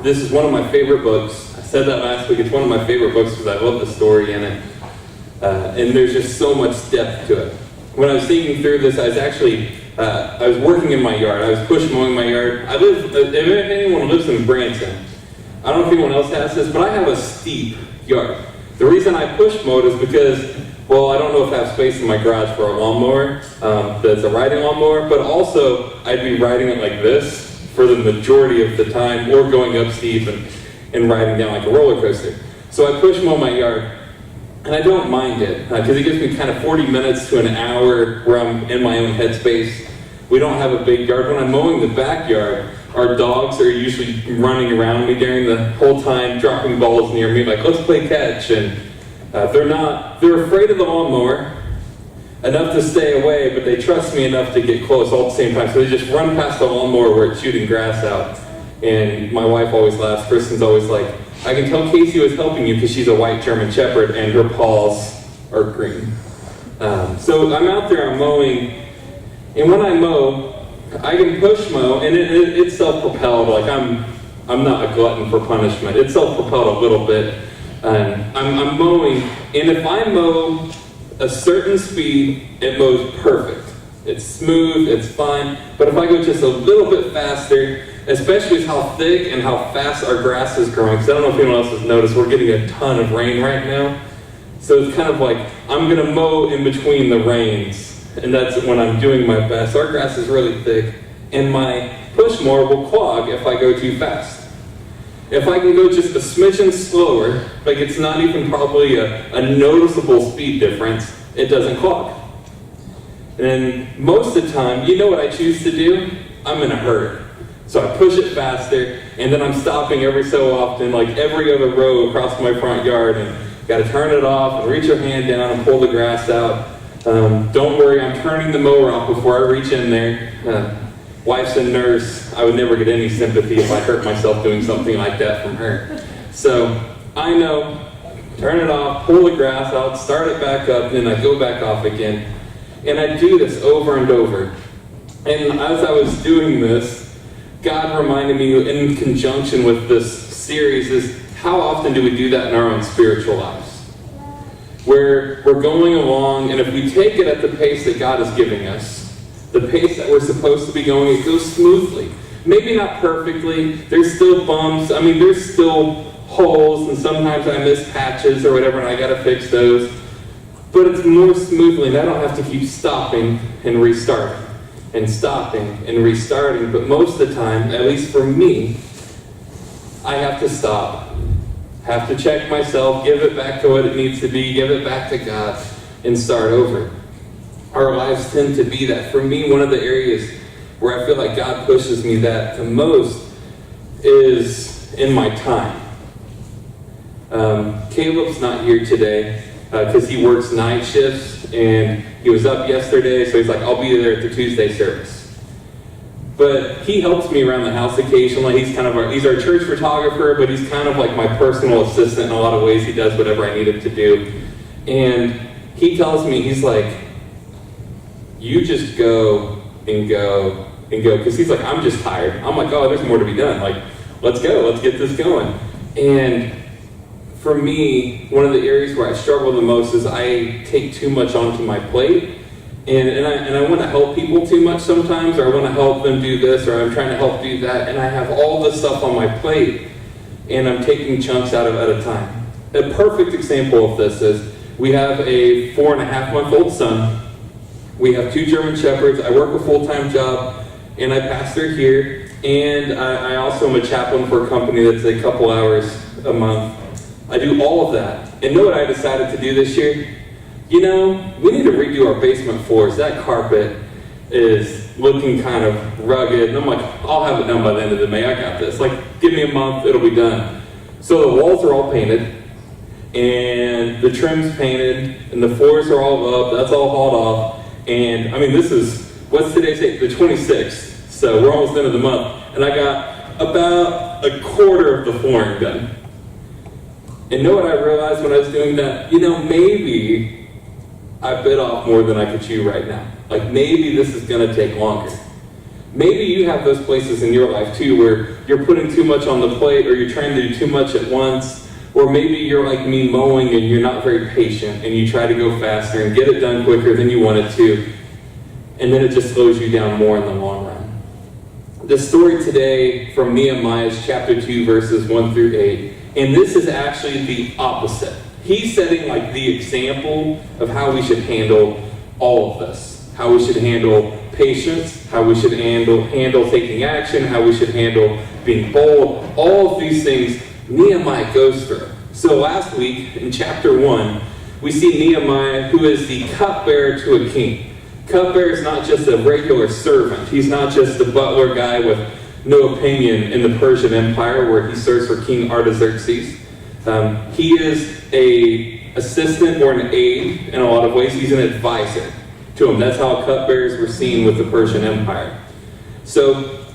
This is one of my favorite books. I said that last week. It's one of my favorite books because I love the story in it. And there's just so much depth to it. When I was thinking through this, I was working in my yard. I was push mowing my yard. If anyone lives in Branson, I don't know if anyone else has this, but I have a steep yard. The reason I push mowed is because, well, I don't know if I have space in my garage for a lawnmower that's a riding lawnmower, but also I'd be riding it like this for the majority of the time, or going up steep and riding down like a roller coaster. So I push mow my yard, and I don't mind it, because it gives me kind of 40 minutes to an hour where I'm in my own headspace. We don't have a big yard. When I'm mowing the backyard, our dogs are usually running around me during the whole time, dropping balls near me, like, let's play catch. And they're afraid of the lawnmower enough to stay away, but they trust me enough to get close all at the same time. So they just run past the lawnmower where it's shooting grass out. And my wife always laughs. Kristen's always like, I can tell Casey was helping you because she's a white German Shepherd and her paws are green. So I'm out there, I'm mowing, and when I mow, I can push mow, and it's self-propelled. Like I'm not a glutton for punishment. It's self-propelled a little bit. I'm mowing, and if I mow a certain speed, it mows perfect. It's smooth, it's fine. But if I go just a little bit faster, especially with how thick and how fast our grass is growing, because I don't know if anyone else has noticed, we're getting a ton of rain right now. So it's kind of like, I'm going to mow in between the rains, and that's when I'm doing my best. Our grass is really thick, and my push mower will clog if I go too fast. If I can go just a smidgen slower, like it's not even probably a noticeable speed difference, it doesn't clog. And most of the time, you know what I choose to do? I'm in a hurry. So I push it faster, and then I'm stopping every so often, like every other row across my front yard, and got to turn it off and reach your hand down and pull the grass out. Don't worry, I'm turning the mower off before I reach in there. Wife's a nurse. I would never get any sympathy if I hurt myself doing something like that from her. So I know, turn it off, pull the grass out, start it back up, and then I go back off again. And I do this over and over. And as I was doing this, God reminded me in conjunction with this series is how often do we do that in our own spiritual lives? Where we're going along, and if we take it at the pace that God is giving us, the pace that we're supposed to be going, it goes smoothly. Maybe not perfectly. There's still bumps. I mean, there's still holes, and sometimes I miss patches or whatever, and I got to fix those. But it's more smoothly, and I don't have to keep stopping and restarting, and stopping and restarting. But most of the time, at least for me, I have to stop, have to check myself, give it back to what it needs to be, give it back to God, and start over. Our lives tend to be that. For me, one of the areas where I feel like God pushes me that the most is in my time. Caleb's not here today because he works night shifts, and he was up yesterday, so he's like, I'll be there at the Tuesday service. But he helps me around the house occasionally. He's our church photographer, but he's kind of like my personal assistant in a lot of ways. He does whatever I need him to do. And he tells me, he's like, you just go and go and go. Because he's like, I'm just tired. I'm like, oh, there's more to be done. Like, let's go. Let's get this going. And for me, one of the areas where I struggle the most is I take too much onto my plate. And I want to help people too much sometimes, or I want to help them do this, or I'm trying to help do that. And I have all this stuff on my plate, and I'm taking chunks out of it at a time. A perfect example of this is we have a 4.5-month-old son. We have 2 German Shepherds. I work a full-time job, and I pastor here. And I also am a chaplain for a company that's a couple hours a month. I do all of that. And know what I decided to do this year? You know, we need to redo our basement floors. That carpet is looking kind of rugged. And I'm like, I'll have it done by the end of the May. I got this. Like, give me a month, it'll be done. So the walls are all painted, and the trim's painted, and the floors are all up. That's all hauled off. And, I mean, this is, what's today's date? The 26th. So we're almost the end of the month. And I got about a quarter of the flooring done. And know what I realized when I was doing that? You know, maybe I bit off more than I could chew right now. Like, maybe this is going to take longer. Maybe you have those places in your life too where you're putting too much on the plate, or you're trying to do too much at once, or maybe you're like me mowing and you're not very patient and you try to go faster and get it done quicker than you wanted to, and then it just slows you down more in the long run. The story today from Nehemiah is chapter 2, verses 1 through 8, and this is actually the opposite. He's setting like the example of how we should handle all of this, how we should handle patience, how we should handle taking action, how we should handle being bold. All of these things Nehemiah goes through. So last week in chapter 1, we see Nehemiah, who is the cupbearer to a king. Cupbearer is not just a regular servant. He's not just a butler guy with no opinion in the Persian Empire where he serves for King Artaxerxes. He is an assistant or an aide in a lot of ways. He's an advisor to him. That's how cupbearers were seen with the Persian Empire. So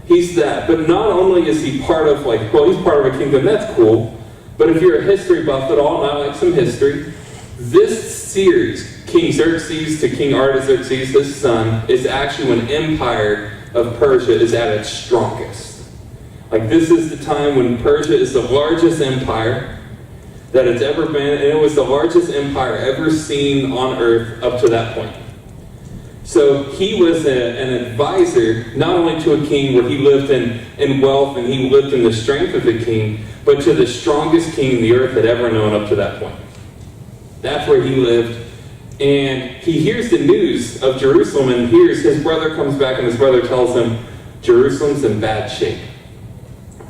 he's that. But not only is he part of he's part of a kingdom, that's cool. But if you're a history buff at all, and I like some history, this series, King Xerxes to King Artaxerxes, his son, is actually when Empire of Persia is at its strongest. Like, this is the time when Persia is the largest empire that it's ever been, and it was the largest empire ever seen on earth up to that point. So he was an advisor, not only to a king where he lived in wealth and he lived in the strength of the king, but to the strongest king the earth had ever known up to that point. That's where he lived. And he hears the news of Jerusalem, and his brother comes back, and his brother tells him, Jerusalem's in bad shape.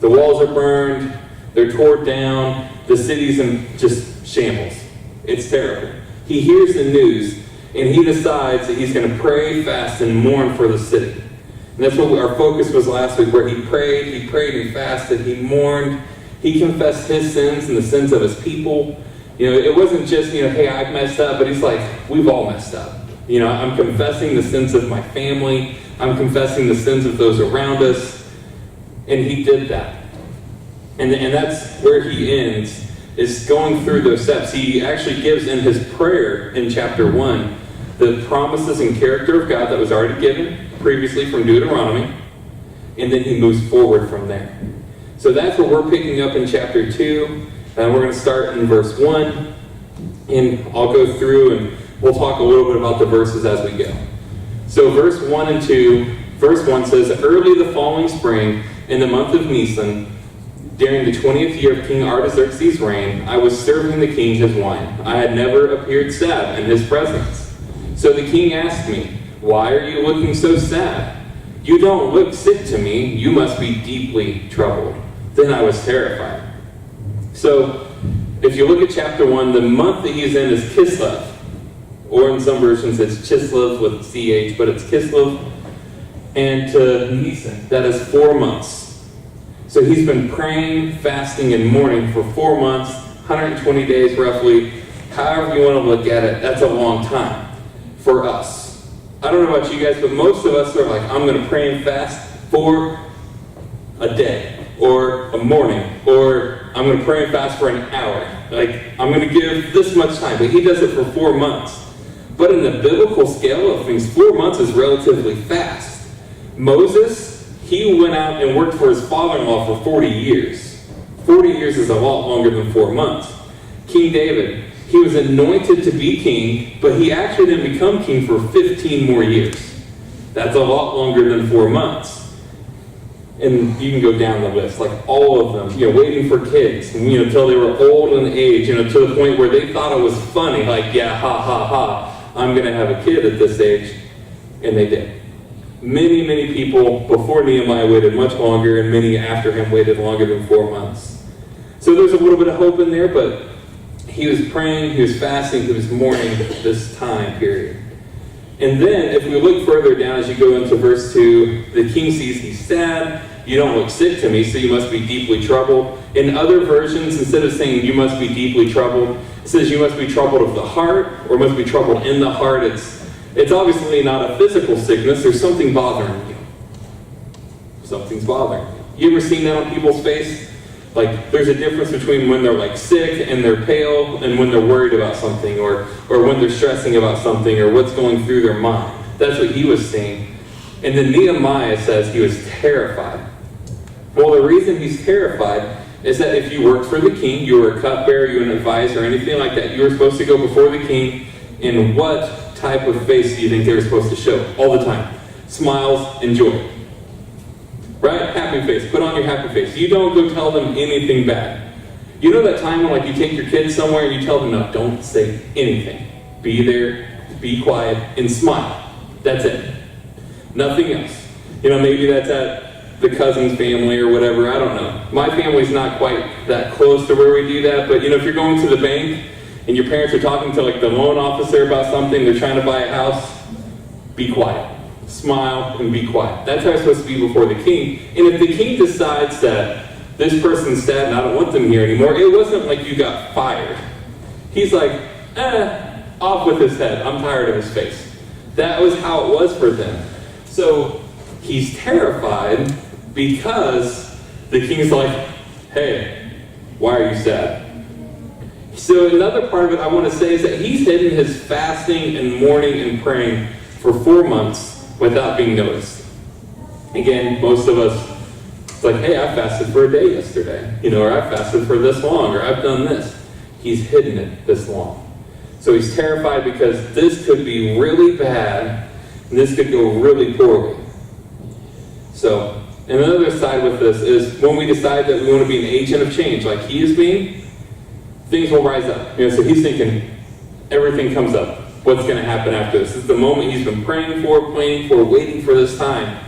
The walls are burned, they're torn down, the city's in just shambles. It's terrible. He hears the news, and he decides that he's going to pray, fast, and mourn for the city. And that's what our focus was last week, where he prayed and fasted, he mourned, he confessed his sins and the sins of his people. It wasn't just, hey, I've messed up, but he's like, we've all messed up. I'm confessing the sins of my family, I'm confessing the sins of those around us, and he did that. And that's where he ends, is going through those steps. He actually gives in his prayer in chapter 1 the promises and character of God that was already given previously from Deuteronomy, and then he moves forward from there. So that's what we're picking up in chapter 2, and we're going to start in verse 1, and I'll go through and we'll talk a little bit about the verses as we go. So verse 1 and 2, verse 1 says, early the following spring, in the month of Nisan, during the 20th year of King Artaxerxes' reign, I was serving the king his wine. I had never appeared sad in his presence. So the king asked me, why are you looking so sad? You don't look sick to me. You must be deeply troubled. Then I was terrified. So if you look at chapter 1, the month that he's in is Kislev. Or in some versions it's Chislev with CH, but it's Kislev. And to Nisan, that is 4 months. So he's been praying, fasting, and mourning for 4 months, 120 days roughly. However you want to look at it, that's a long time for us. I don't know about you guys, but most of us are like, I'm going to pray and fast for a day, or a morning, or I'm going to pray and fast for an hour. Like, I'm going to give this much time, but he does it for 4 months. But in the biblical scale of things, 4 months is relatively fast. Moses, he went out and worked for his father-in-law for 40 years. 40 years is a lot longer than 4 months. King David, he was anointed to be king, but he actually didn't become king for 15 more years. That's a lot longer than 4 months. And you can go down the list, like all of them, waiting for kids, until they were old in age, to the point where they thought it was funny, like, yeah, ha, ha, ha, I'm going to have a kid at this age. And they did. Many, many people before Nehemiah waited much longer, and many after him waited longer than 4 months. So there's a little bit of hope in there, but he was praying, he was fasting, he was mourning this time period. And then, if we look further down as you go into verse 2, the king sees he's sad. You don't look sick to me, so you must be deeply troubled. In other versions, instead of saying you must be deeply troubled, it says you must be troubled of the heart, or must be troubled in the heart. It's obviously not a physical sickness. There's something bothering you. Something's bothering you. You ever seen that on people's face? Like, there's a difference between when they're like sick and they're pale, and when they're worried about something, or when they're stressing about something, or what's going through their mind. That's what he was seeing. And then Nehemiah says he was terrified. Well, the reason he's terrified is that if you worked for the king, you were a cupbearer, you were an advisor, or anything like that, you were supposed to go before the king, and what type of face do you think they were supposed to show all the time? Smiles and joy. Right? Happy face. Put on your happy face. You don't go tell them anything bad. You know that time when like you take your kids somewhere and you tell them, no, don't say anything. Be there, be quiet, and smile. That's it. Nothing else. You know, maybe that's at the cousin's family or whatever, I don't know. My family's not quite that close to where we do that, but you know, if you're going to the bank and your parents are talking to like the loan officer about something, they're trying to buy a house, be quiet. Smile and be quiet. That's how it's supposed to be before the king. And if the king decides that this person's sad and I don't want them here anymore, it wasn't like you got fired. He's like, off with his head. I'm tired of his face. That was how it was for them. So he's terrified because the king's like, hey, why are you sad? So another part of it I want to say is that he's hidden his fasting and mourning and praying for 4 months without being noticed. Again, most of us, it's like, hey, I fasted for a day yesterday, you know, or I fasted for this long, or I've done this. He's hidden it this long. So he's terrified because this could be really bad, and this could go really poorly. So, and another side with this is when we decide that we want to be an agent of change, like he is being, things will rise up. You know, so he's thinking, everything comes up. What's going to happen after this? It's the moment he's been praying for, planning for, waiting for this time.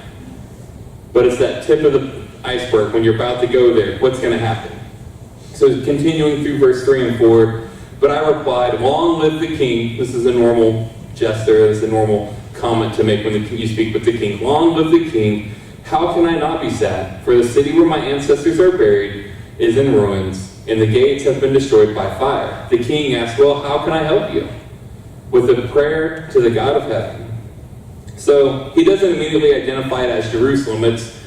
But it's that tip of the iceberg when you're about to go there. What's going to happen? So continuing through verse 3 and 4, but I replied, long live the king. This is a normal gesture. This is a normal comment to make when you speak with the king. Long live the king. How can I not be sad? For the city where my ancestors are buried is in ruins, and the gates have been destroyed by fire. The king asked, well, how can I help you? With a prayer to the God of heaven. So he doesn't immediately identify it as Jerusalem. It's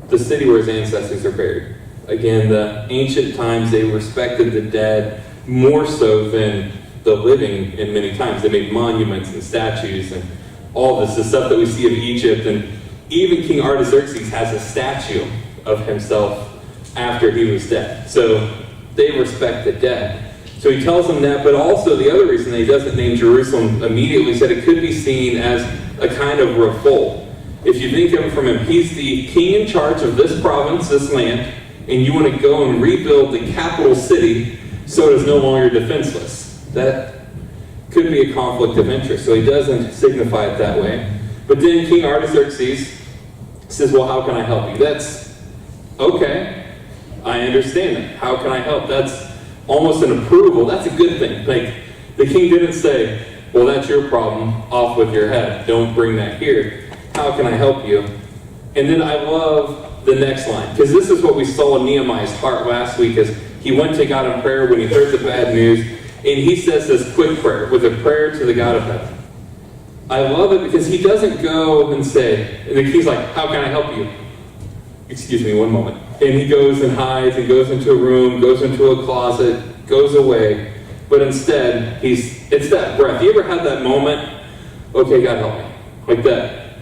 the city where his ancestors are buried. Again, the ancient times, they respected the dead more so than the living in many times. They made monuments and statues and all this, the stuff that we see of Egypt. And even King Artaxerxes has a statue of himself after he was dead. So they respect the dead. So he tells them that, but also the other reason that he doesn't name Jerusalem immediately is that it could be seen as a kind of revolt. If you think of it from him, he's the king in charge of this province, this land, and you want to go and rebuild the capital city so it is no longer defenseless. That could be a conflict of interest, so he doesn't signify it that way. But then King Artaxerxes says, well, how can I help you? That's, okay, I understand that. How can I help? That's almost an approval. That's a good thing. Like, the king didn't say, well, that's your problem, off with your head. Don't bring that here. How can I help you? And then I love the next line, because this is what we saw in Nehemiah's heart last week, as he went to God in prayer when he heard the bad news, and he says this quick prayer, with a prayer to the God of heaven. I love it because he doesn't go and say, and the king's like, how can I help you? Excuse me, one moment. And he goes and hides and goes into a room, goes into a closet, goes away. But instead, it's that breath. You ever had that moment? Okay, God help me. Like that.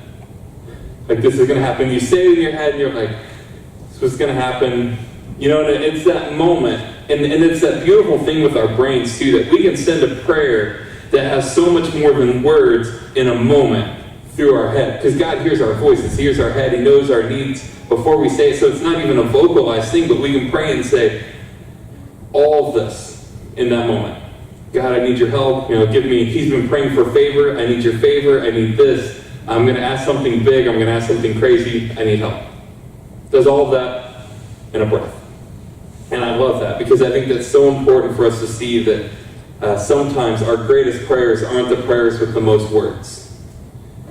Like this is going to happen. You say it in your head and you're like, this is what's going to happen. You know, and it's that moment. And it's that beautiful thing with our brains too, that we can send a prayer that has so much more than words in a moment through our head. Because God hears our voices, He hears our head, He knows our needs before we say it. So it's not even a vocalized thing, but we can pray and say all of this in that moment. God, I need your help. You know, give me, he's been praying for favor. I need your favor. I need this. I'm going to ask something big. I'm going to ask something crazy. I need help. Does all of that in a breath. And I love that because I think that's so important for us to see that sometimes our greatest prayers aren't the prayers with the most words.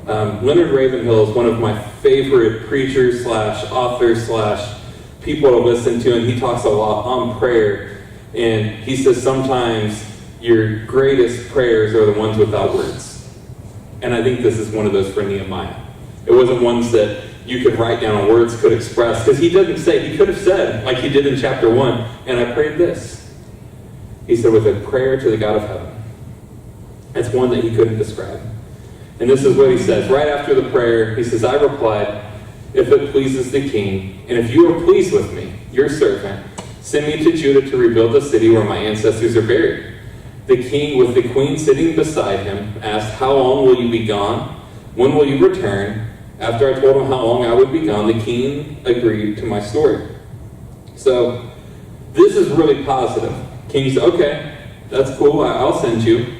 Leonard Ravenhill is one of my favorite preachers / authors / people to listen to, and he talks a lot on prayer. And he says sometimes your greatest prayers are the ones without words. And I think this is one of those for Nehemiah. It wasn't ones that you could write down or words could express, because he didn't say, he could have said, like he did in chapter 1, and I prayed this. He said with a prayer to the God of heaven. That's one that he couldn't describe. And this is what he says. Right after the prayer, he says, I replied, if it pleases the king, and if you are pleased with me, your servant, send me to Judah to rebuild the city where my ancestors are buried. The king, with the queen sitting beside him, asked, how long will you be gone? When will you return? After I told him how long I would be gone, the king agreed to my story. So, this is really positive. King said, okay, that's cool, I'll send you.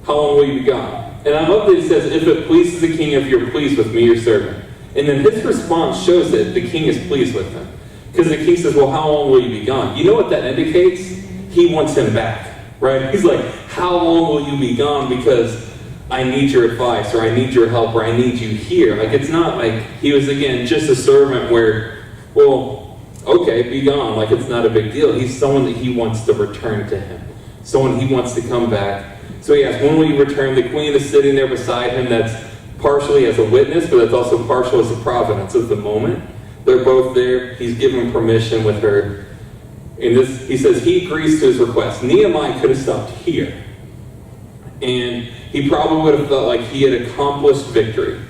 How long will you be gone? And I love that he says, if it pleases the king, if you're pleased with me, your servant. And then his response shows that the king is pleased with him. Because the king says, well, how long will you be gone? You know what that indicates? He wants him back, right? He's like, how long will you be gone? Because I need your advice, or I need your help, or I need you here. Like, it's not like he was, again, just a servant where, well, okay, be gone. Like, it's not a big deal. He's someone that he wants to return to him. Someone he wants to come back. So he asks, when will you return? The queen is sitting there beside him. That's partially as a witness, but that's also partial as a providence of the moment. They're both there. He's given permission with her. And this, he says he agrees to his request. Nehemiah could have stopped here. And he probably would have felt like he had accomplished victory.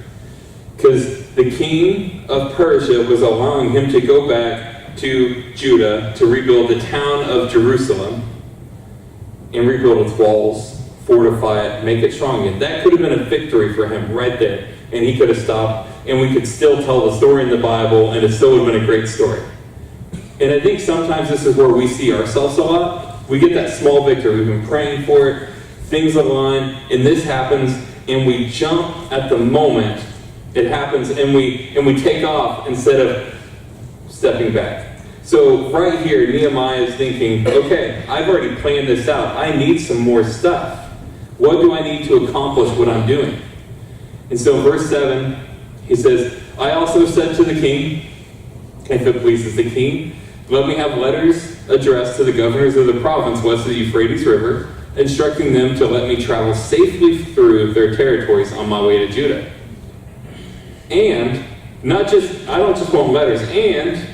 Because the king of Persia was allowing him to go back to Judah to rebuild the town of Jerusalem and rebuild its walls, fortify it, make it strong again. That could have been a victory for him right there. And he could have stopped, and we could still tell the story in the Bible, and it still would have been a great story. And I think sometimes this is where we see ourselves a lot. We get that small victory. We've been praying for it. Things align, and this happens, and we jump at the moment it happens, and we take off instead of stepping back. So right here, Nehemiah is thinking, okay, I've already planned this out. I need some more stuff. What do I need to accomplish what I'm doing? And so in verse 7, he says, I also said to the king, if it pleases the king, let me have letters addressed to the governors of the province west of the Euphrates River, instructing them to let me travel safely through their territories on my way to Judah. And, I don't just want letters, and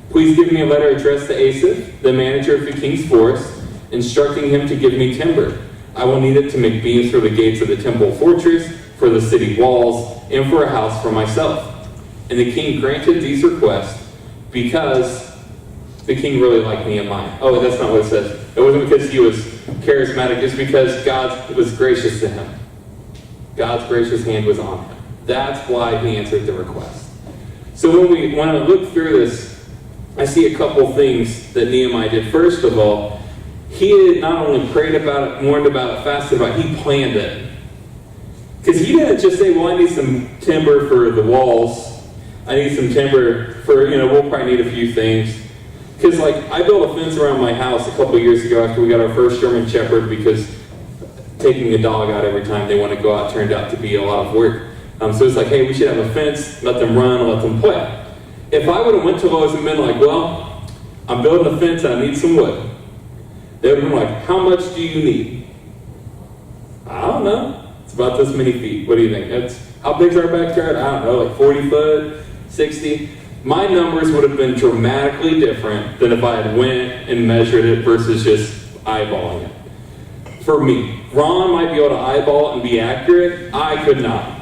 please give me a letter addressed to Asaph, the manager of the king's forest, instructing him to give me timber. I will need it to make beams for the gates of the temple fortress, for the city walls, and for a house for myself. And the king granted these requests because the king really liked Nehemiah. Oh, that's not what it says. It wasn't because he was charismatic. It's because God was gracious to him. God's gracious hand was on him. That's why he answered the request. So when I look through this, I see a couple things that Nehemiah did. First of all, he had not only prayed about it, mourned about it, fasted about it, he planned it. Because he didn't just say, well, I need some timber for the walls. I need some timber for, we'll probably need a few things. Because, I built a fence around my house a couple years ago after we got our first German Shepherd, because taking a dog out every time they want to go out turned out to be a lot of work. So it's like, hey, we should have a fence, let them run, let them play. If I would have went to Lowe's and been like, well, I'm building a fence and I need some wood, they would have been like, how much do you need? I don't know. It's about this many feet. What do you think? How big's our backyard? I don't know, 40 foot, 60. My numbers would have been dramatically different than if I had went and measured it versus just eyeballing it. For me, Ron might be able to eyeball it and be accurate. I could not.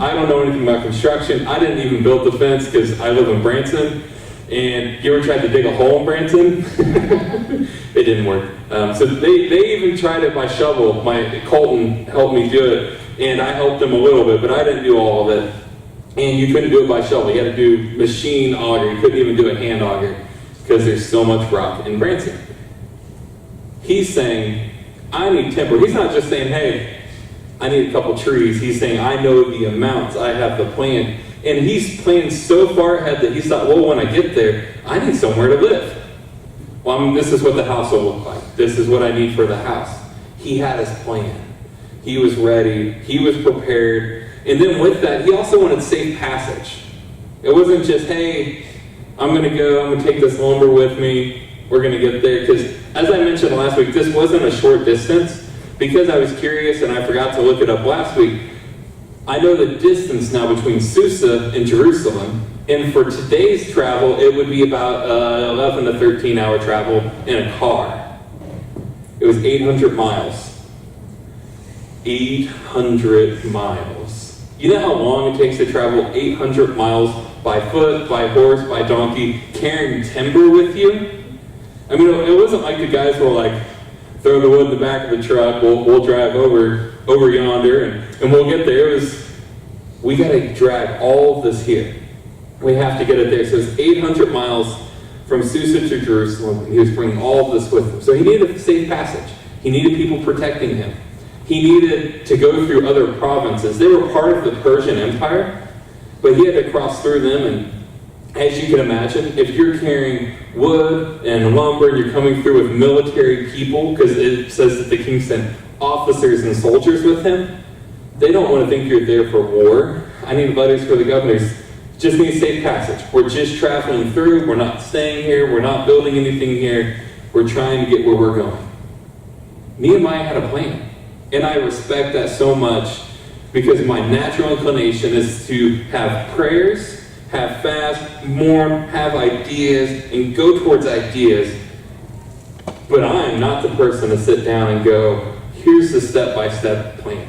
I don't know anything about construction. I didn't even build the fence because I live in Branson. And you ever tried to dig a hole in Branson? It didn't work. So they even tried it by shovel. Colton helped me do it, and I helped him a little bit, but I didn't do all of it. And you couldn't do it by shovel. You had to do machine auger. You couldn't even do a hand auger because there's so much rock in Branson. He's saying, I need timber. He's not just saying, hey, I need a couple trees. He's saying, I know the amounts. I have the plan. And he's planned so far ahead that he's thought, well, when I get there, I need somewhere to live. Well, this is what the house will look like. This is what I need for the house. He had his plan. He was ready. He was prepared. And then with that, he also wanted safe passage. It wasn't just, hey, I'm going to take this lumber with me. We're going to get there. Because as I mentioned last week, this wasn't a short distance. Because I was curious and I forgot to look it up last week, I know the distance now between Susa and Jerusalem. And for today's travel, it would be about 11 to 13 hour travel in a car. It was 800 miles. 800 miles. You know how long it takes to travel 800 miles by foot, by horse, by donkey, carrying timber with you? I mean, it wasn't like the guys were like, throw the wood in the back of the truck, we'll drive over yonder, and we'll get there. It was, we got to drag all of this here. We have to get it there. So it's 800 miles from Susa to Jerusalem, and he was bringing all of this with him. So he needed a safe passage. He needed people protecting him. He needed to go through other provinces. They were part of the Persian Empire, but he had to cross through them. And as you can imagine, if you're carrying wood and lumber and you're coming through with military people, because it says that the king sent officers and soldiers with him, they don't want to think you're there for war. I need letters for the governors. Just need safe passage. We're just traveling through. We're not staying here. We're not building anything here. We're trying to get where we're going. Nehemiah had a plan. And I respect that so much because my natural inclination is to have prayers, have fast, mourn, have ideas, and go towards ideas. But I am not the person to sit down and go, here's the step-by-step plan.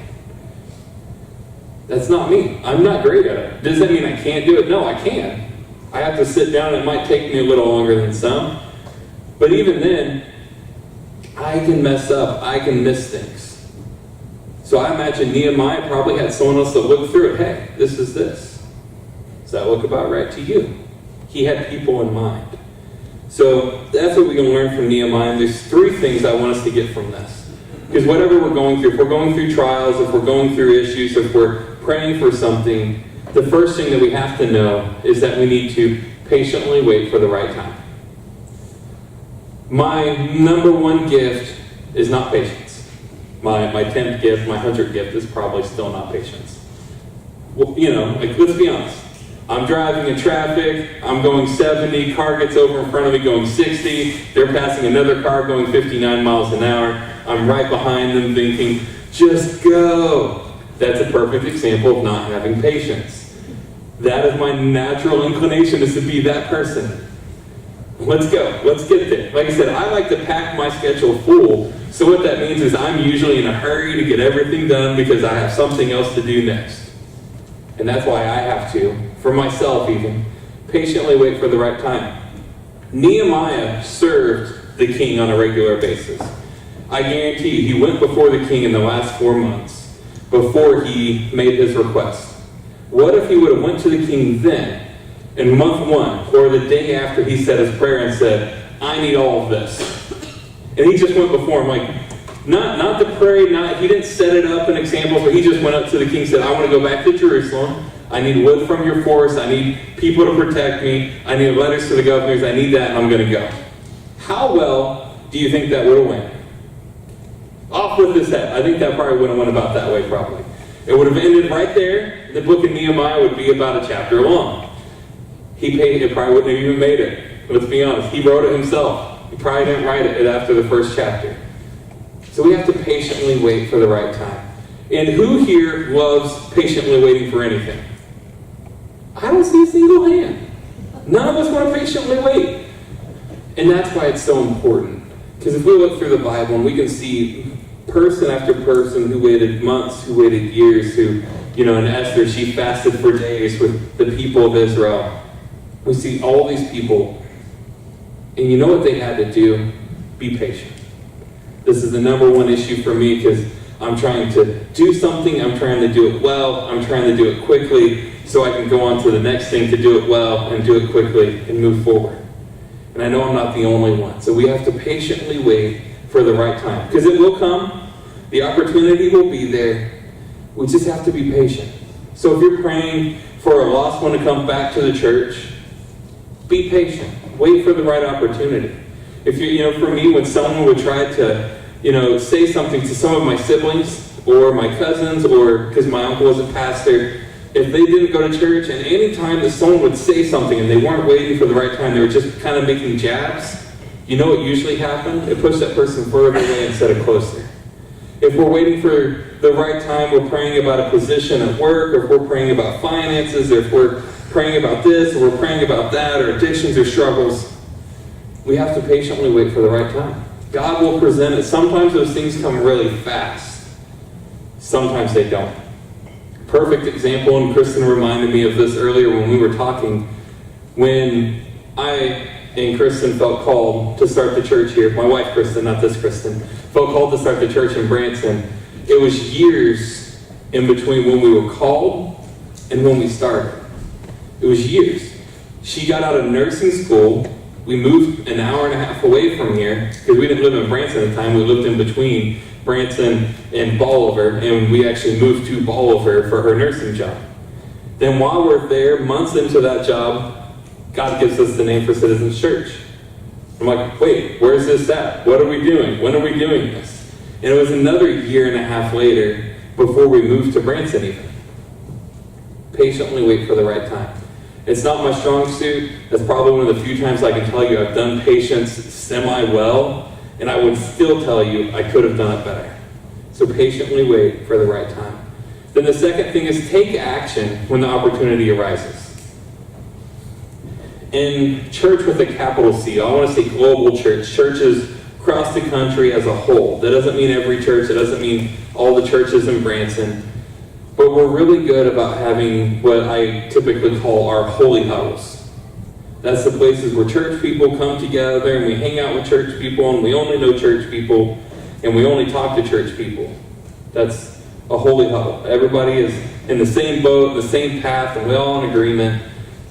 That's not me. I'm not great at it. Does that mean I can't do it? No, I can. I have to sit down. It might take me a little longer than some. But even then, I can mess up. I can miss things. So I imagine Nehemiah probably had someone else that looked through it. Hey, this is this. Does that look about right to you? He had people in mind. So that's what we can learn from Nehemiah. And there's three things I want us to get from this. Because whatever we're going through, if we're going through trials, if we're going through issues, if we're praying for something, the first thing that we have to know is that we need to patiently wait for the right time. My number one gift is not patience. My 10th gift, my 100th gift is probably still not patience. Well, let's be honest. I'm driving in traffic, I'm going 70, car gets over in front of me going 60, they're passing another car going 59 miles an hour, I'm right behind them thinking, just go. That's a perfect example of not having patience. That is my natural inclination, is to be that person. Let's go, let's get there. Like I said, I like to pack my schedule full, so what that means is I'm usually in a hurry to get everything done because I have something else to do next. And that's why I have to, for myself even, patiently wait for the right time. Nehemiah served the king on a regular basis. I guarantee you, he went before the king in the last 4 months before he made his request. What if he would have went to the king then, in month 1, or the day after he said his prayer and said, I need all of this. And he just went before him, like, not to pray, he didn't set it up an example, but he just went up to the king and said, I want to go back to Jerusalem. I need wood from your forest. I need people to protect me. I need letters to the governors. I need that, and I'm going to go. How well do you think that would have went? Off with his head. I think that probably would have went about that way, probably. It would have ended right there. The book of Nehemiah would be about a chapter long. It probably wouldn't have even made it. Let's be honest. He wrote it himself. He probably didn't write it after the first chapter. So we have to patiently wait for the right time. And who here loves patiently waiting for anything? I don't see a single hand. None of us want to patiently wait. And that's why it's so important. Because if we look through the Bible and we can see person after person who waited months, who waited years, who, in Esther, she fasted for days with the people of Israel. We see all these people. And you know what they had to do? Be patient. This is the number one issue for me because I'm trying to do something, I'm trying to do it well, I'm trying to do it quickly so I can go on to the next thing to do it well and do it quickly and move forward. And I know I'm not the only one. So we have to patiently wait for the right time. Because it will come, the opportunity will be there, we just have to be patient. So if you're praying for a lost one to come back to the church, be patient. Wait for the right opportunity. If for me, when someone would try to, say something to some of my siblings or my cousins, or because my uncle was a pastor, if they didn't go to church, and any time that someone would say something and they weren't waiting for the right time, they were just kind of making jabs, you know what usually happened? It pushed that person further away instead of closer. If we're waiting for the right time, we're praying about a position at work, or if we're praying about finances, or if we're praying about this, or we're praying about that, or addictions or struggles, we have to patiently wait for the right time. God will present it. Sometimes those things come really fast. Sometimes they don't. Perfect example, and Kristen reminded me of this earlier when we were talking, when I and Kristen felt called to start the church here. My wife, Kristen, not this Kristen, felt called to start the church in Branson. It was years in between when we were called and when we started. It was years. She got out of nursing school. We moved an hour and a half away from here because we didn't live in Branson at the time. We lived in between Branson and Bolivar, and we actually moved to Bolivar for her nursing job. Then while we're there, months into that job, God gives us the name for Citizens Church. I'm like, wait, where's this at? What are we doing? When are we doing this? And it was another year and a half later before we moved to Branson even. Patiently wait for the right time. It's not my strong suit. That's probably one of the few times I can tell you I've done patience semi-well, and I would still tell you I could have done it better. So patiently wait for the right time. Then the second thing is take action when the opportunity arises. In church with a capital C, I want to say global church, churches across the country as a whole. That doesn't mean every church. It doesn't mean all the churches in Branson. But we're really good about having what I typically call our holy huddles. That's the places where church people come together and we hang out with church people and we only know church people and we only talk to church people. That's a holy huddle. Everybody is in the same boat, the same path, and we're all in agreement.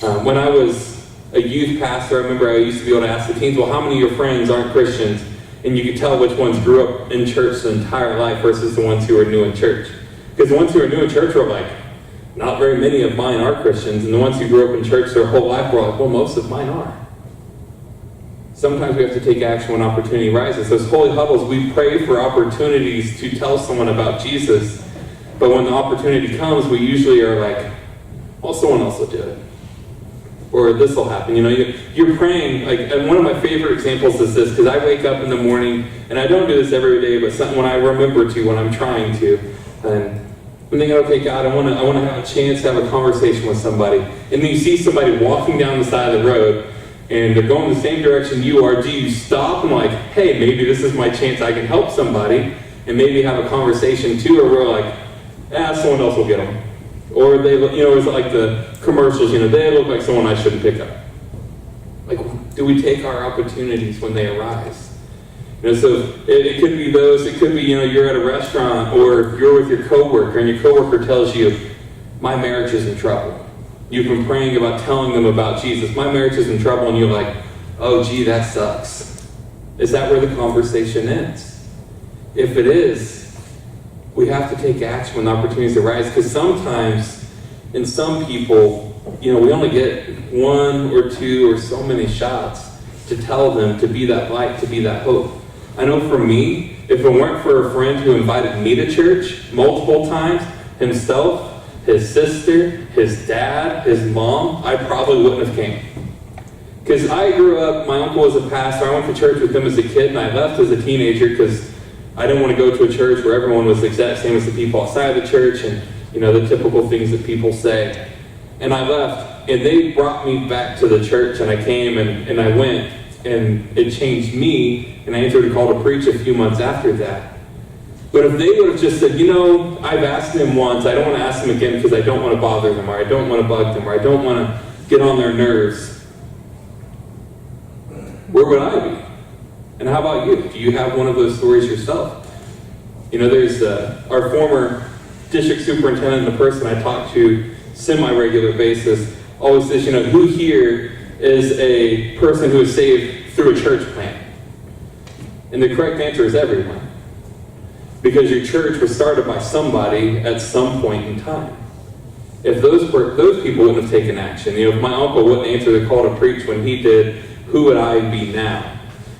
When I was a youth pastor, I remember I used to be able to ask the teens, well, how many of your friends aren't Christians? And you could tell which ones grew up in church their entire life versus the ones who are new in church. Because the ones who are new in church were like, not very many of mine are Christians. And the ones who grew up in church their whole life were like, well, most of mine are. Sometimes we have to take action when opportunity arises. Those holy huddles, we pray for opportunities to tell someone about Jesus. But when the opportunity comes, we usually are like, well, someone else will do it. Or this will happen. You know, you're praying, like, and one of my favorite examples is this, because I wake up in the morning, and I don't do this every day, but when I remember to, when I'm trying to, and I'm thinking, okay, God, I want to have a chance to have a conversation with somebody. And then you see somebody walking down the side of the road, and they're going the same direction you are. Do you stop and like, hey, maybe this is my chance I can help somebody, and maybe have a conversation too, or we're like, someone else will get them. Or they, it's like the commercials, they look like someone I shouldn't pick up. Like, do we take our opportunities when they arise? So it could be those, it could be, you're at a restaurant or you're with your coworker and your coworker tells you, my marriage is in trouble. You've been praying about telling them about Jesus. My marriage is in trouble, and you're like, oh, gee, that sucks. Is that where the conversation ends? If it is, we have to take action when opportunities arise, because sometimes, in some people, we only get one or two or so many shots to tell them to be that light, to be that hope. I know for me, if it weren't for a friend who invited me to church multiple times, himself, his sister, his dad, his mom, I probably wouldn't have came. Because I grew up, my uncle was a pastor, I went to church with him as a kid, and I left as a teenager because I didn't want to go to a church where everyone was the exact same as the people outside of the church and, the typical things that people say. And I left, and they brought me back to the church, and I came, and I went, and it changed me, and I answered a call to preach a few months after that. But if they would have just said, I've asked them once, I don't want to ask them again because I don't want to bother them, or I don't want to bug them, or I don't want to get on their nerves, where would I be? And how about you? Do you have one of those stories yourself? There's our former district superintendent, the person I talk to semi-regular basis, always says, who here is a person who is saved through a church plant? And the correct answer is everyone. Because your church was started by somebody at some point in time. If those people wouldn't have taken action, if my uncle wouldn't answer the call to preach when he did, who would I be now?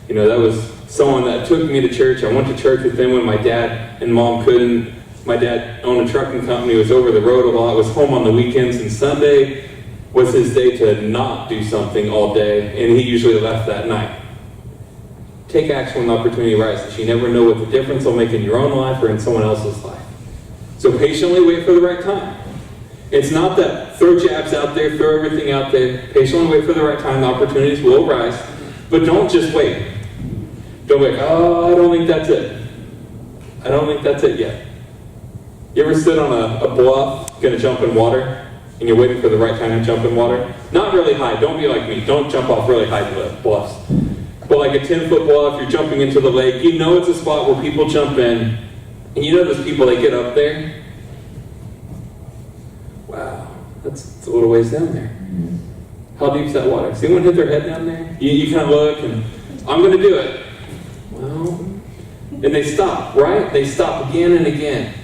That was someone that took me to church. I went to church with them when my dad and mom couldn't. My dad owned a trucking company, was over the road a lot, was home on the weekends, and Sunday was his day to not do something all day, and he usually left that night. Take action when the opportunity arises. You never know what the difference will make in your own life or in someone else's life. So patiently wait for the right time. It's not that throw jabs out there, throw everything out there. Patiently wait for the right time. The opportunities will arise. But don't just wait. Don't wait, I don't think that's it. I don't think that's it yet. You ever sit on a bluff, gonna jump in water, and you're waiting for the right time to jump in water? Not really high, don't be like me, don't jump off really high bluffs. But like a 10-foot bluff, you're jumping into the lake, you know it's a spot where people jump in, and you know those people, they get up there. Wow, that's a little ways down there. How deep's that water? Does anyone hit their head down there? You kind of look, and I'm gonna do it. Well, and they stop, right? They stop again and again.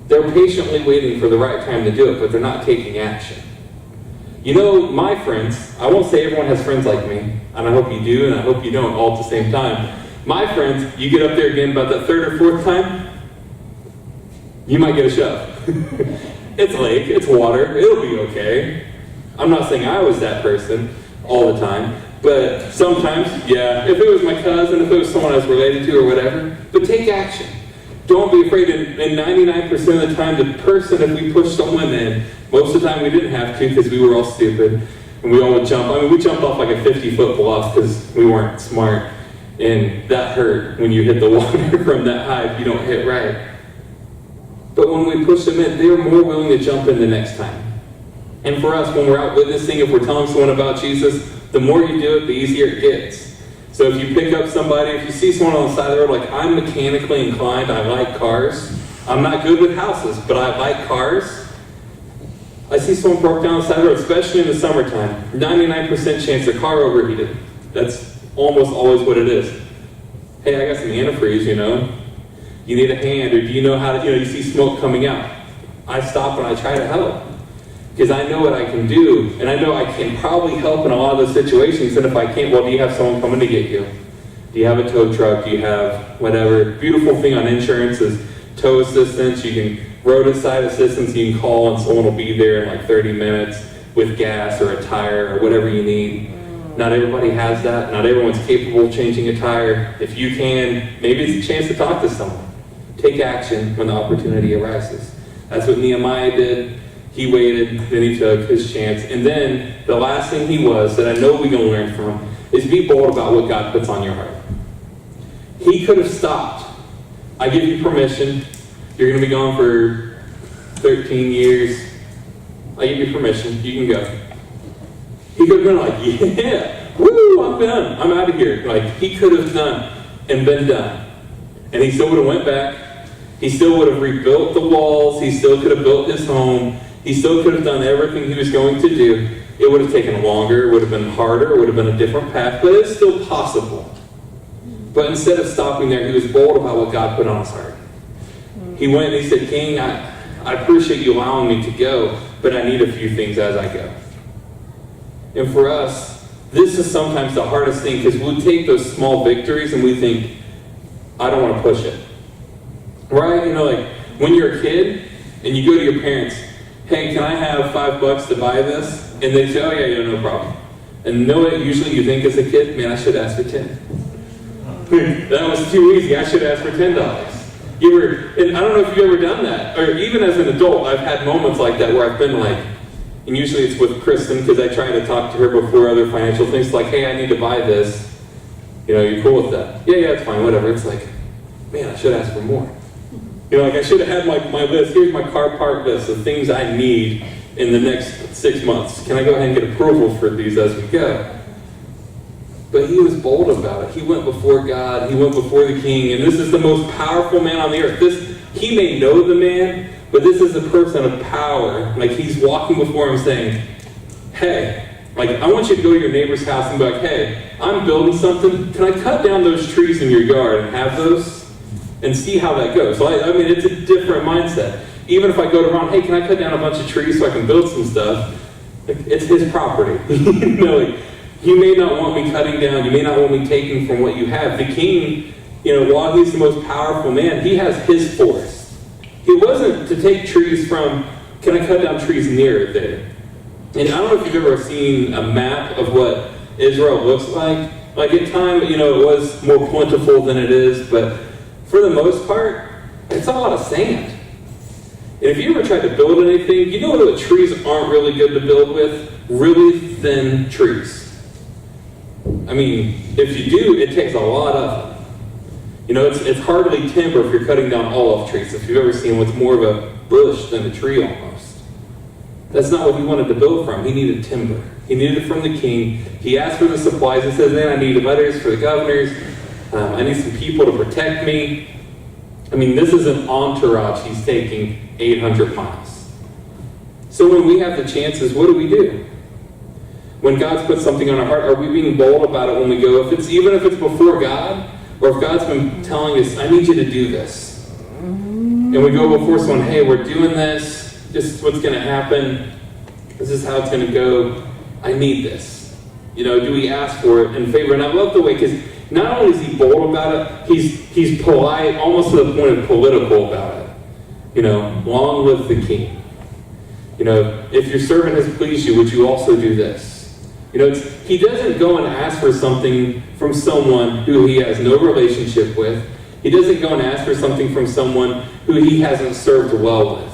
They're patiently waiting for the right time to do it, but they're not taking action. You know, my friends, I won't say everyone has friends like me, and I hope you do, and I hope you don't all at the same time. My friends, you get up there again about that third or fourth time, you might get a shove. It's lake, it's water, it'll be okay. I'm not saying I was that person all the time, but sometimes, yeah, if it was my cousin, if it was someone I was related to or whatever, but take action. Don't be afraid, and 99% of the time, the person, if we push someone in, most of the time we didn't have to because we were all stupid, and we all would jump. I mean, we jumped off like a 50-foot bluff because we weren't smart, and that hurt when you hit the water from that high if you don't hit right. But when we push them in, they're more willing to jump in the next time. And for us, when we're out witnessing, if we're telling someone about Jesus, the more you do it, the easier it gets. So if you pick up somebody, if you see someone on the side of the road, like I'm mechanically inclined, I like cars. I'm not good with houses, but I like cars. I see someone broke down the side of the road, especially in the summertime. 99% chance their car overheated. That's almost always what it is. Hey, I got some antifreeze, you know. You need a hand, or do you know how to, you see smoke coming out. I stop and I try to help. Because I know what I can do, and I know I can probably help in a lot of those situations, and if I can't, well, do you have someone coming to get you? Do you have a tow truck? Do you have whatever? Beautiful thing on insurance is tow assistance. You can, roadside assistance, you can call and someone will be there in like 30 minutes with gas or a tire or whatever you need. Not everybody has that. Not everyone's capable of changing a tire. If you can, maybe it's a chance to talk to someone. Take action when the opportunity arises. That's what Nehemiah did. He waited, then he took his chance. And then the last thing he was, that I know we can learn from, is be bold about what God puts on your heart. He could have stopped. I give you permission. You're going to be gone for 13 years. I give you permission. You can go. He could have been like, yeah, woo, I'm done. I'm out of here. Like, he could have done and been done. And he still would have went back. He still would have rebuilt the walls. He still could have built his home. He still could have done everything he was going to do. It would have taken longer, it would have been harder, it would have been a different path, but it's still possible. But instead of stopping there, he was bold about what God put on his heart. He went and he said, King, I appreciate you allowing me to go, but I need a few things as I go. And for us, this is sometimes the hardest thing, because we'll take those small victories and we think, I don't want to push it. Right? Like when you're a kid and you go to your parents, hey, can I have $5 to buy this? And they say, oh yeah, no problem. And know what usually you think as a kid? Man, I should ask for 10. That was too easy. I should ask for $10. And I don't know if you've ever done that. Or even as an adult, I've had moments like that where I've been like, and usually it's with Kristen, because I try to talk to her before other financial things, like, hey, I need to buy this. You're cool with that? Yeah, it's fine, whatever. It's like, man, I should ask for more. Like I should have had my list. Here's my car park list of things I need in the next 6 months. Can I go ahead and get approval for these as we go? But he was bold about it. He went before God. He went before the king. And this is the most powerful man on the earth. He may know the man, but this is a person of power. Like he's walking before him saying, hey, like I want you to go to your neighbor's house and be like, hey, I'm building something. Can I cut down those trees in your yard and have those? And see how that goes. So I mean, it's a different mindset. Even if I go to Ron, hey, can I cut down a bunch of trees so I can build some stuff? It's his property. You may not want me cutting down. You may not want me taking from what you have. The king, while he's the most powerful man, he has his force. He wasn't to take trees from, can I cut down trees near there? And I don't know if you've ever seen a map of what Israel looks like. Like at time, it was more plentiful than it is, but for the most part, it's a lot of sand. And if you ever tried to build anything, you know what trees aren't really good to build with? Really thin trees. I mean, if you do, it takes a lot of them. You know, it's hardly timber if you're cutting down olive trees. If you've ever seen what's more of a bush than a tree almost. That's not what he wanted to build from. He needed timber. He needed it from the king. He asked for the supplies. He says, then I need letters for the governors. I need some people to protect me. I mean, this is an entourage he's taking 800 miles. So when we have the chances, what do? When God's put something on our heart, are we being bold about it when we go? Even if it's before God, or if God's been telling us, I need you to do this. And we go before someone, hey, we're doing this. This is what's going to happen. This is how it's going to go. I need this. You know, do we ask for it in favor? And I love the way, because not only is he bold about it, he's polite, almost to the point of political about it. You know, long live the king. You know, if your servant has pleased you, would you also do this? You know, he doesn't go and ask for something from someone who he has no relationship with. He doesn't go and ask for something from someone who he hasn't served well with.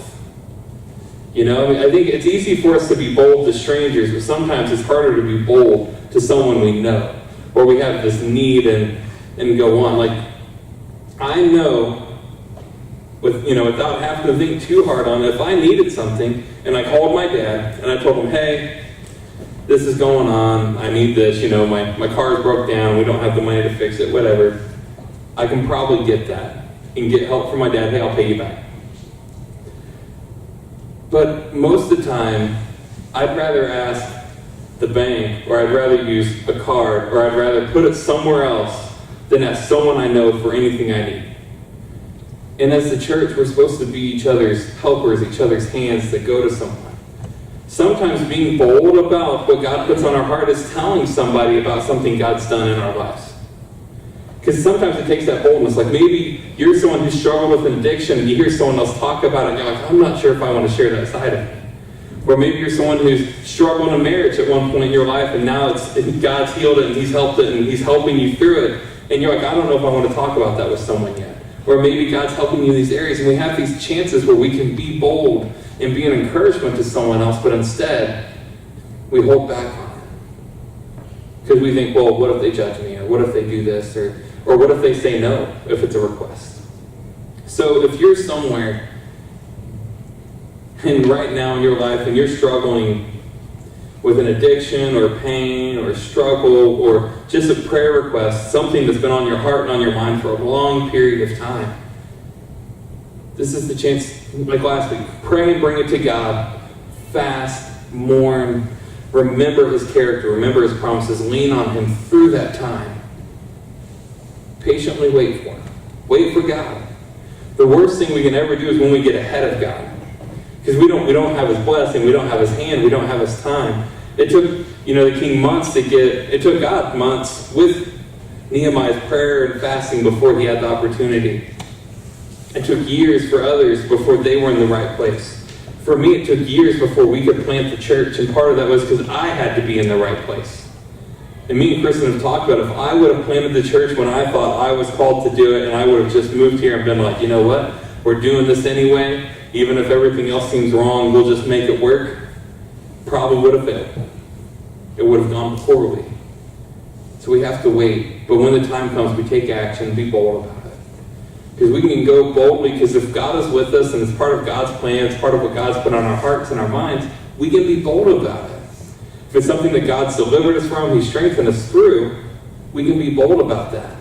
You know, I mean, I think it's easy for us to be bold to strangers, but sometimes it's harder to be bold to someone we know, or we have this need and go on. Like, I know, without having to think too hard on it, if I needed something, and I called my dad, and I told him, hey, this is going on, I need this, my car's broke down, we don't have the money to fix it, whatever. I can probably get that and get help from my dad. Hey, I'll pay you back. But most of the time, I'd rather ask the bank, or I'd rather use a card, or I'd rather put it somewhere else than ask someone I know for anything I need. And as the church, we're supposed to be each other's helpers, each other's hands that go to someone. Sometimes being bold about what God puts on our heart is telling somebody about something God's done in our lives. Because sometimes it takes that boldness. Like maybe you're someone who struggled with an addiction and you hear someone else talk about it and you're like, I'm not sure if I want to share that side of me. Or maybe you're someone who's struggled in a marriage at one point in your life and now God's healed it and he's helped it and he's helping you through it. And you're like, I don't know if I want to talk about that with someone yet. Or maybe God's helping you in these areas and we have these chances where we can be bold and be an encouragement to someone else, but instead, we hold back on it. Because we think, well, what if they judge me? Or what if they do this? Or what if they say no, if it's a request? So if you're somewhere, and right now in your life, and you're struggling with an addiction, or pain, or struggle, or just a prayer request, something that's been on your heart and on your mind for a long period of time, this is the chance, like last week, pray and bring it to God. Fast, mourn, remember his character, remember his promises, lean on him through that time. Patiently wait for him. Wait for God. The worst thing we can ever do is when we get ahead of God. Because we don't have his blessing, we don't have his hand, we don't have his time. It took, the king months it took God months with Nehemiah's prayer and fasting before he had the opportunity. It took years for others before they were in the right place. For me, it took years before we could plant the church, and part of that was because I had to be in the right place. And me and Kristen have talked about if I would have planted the church when I thought I was called to do it, and I would have just moved here and been like, you know what? We're doing this anyway. Even if everything else seems wrong, we'll just make it work. Probably would have failed. It would have gone poorly. So we have to wait. But when the time comes, we take action, be bold about it. Because we can go boldly, because if God is with us and it's part of God's plan, it's part of what God's put on our hearts and our minds, we can be bold about it. If it's something that God's delivered us from, He strengthened us through, we can be bold about that.